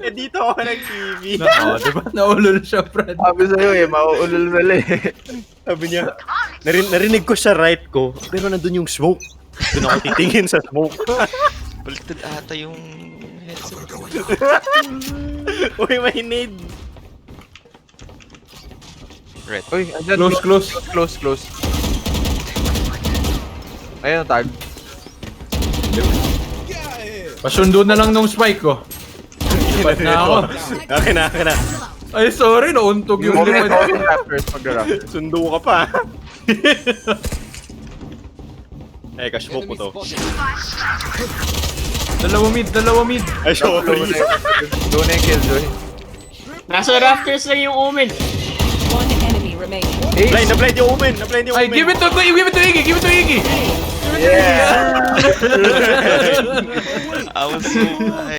Eh dito ako nag-TV. Diba? Naulol siya, Brad. Sabi sa'yo mauulol sila Sabi niya, narinig ko sa right ko, pero nandun yung smoke. Doon ako titingin sa smoke. Baliktad ata yung headset. Uy, may need. Red. Uy, andyan. Close. Ayun, tag. Pasundo na lang nung spike ko. Ba't na ako? Akin na. Ay, sorry, nauntog yung Moment, limod. Raptors, mag-Raptors. Sundo ka pa. Eh, ka-smoke ko to. Dalawa mid. Ay, sorry. Doon na yung killjoy. Nasa Raptors lang yung Omen. One enemy remaining. Na-blind yung Omen. Ay, give it to Iggy. Yeah! I was so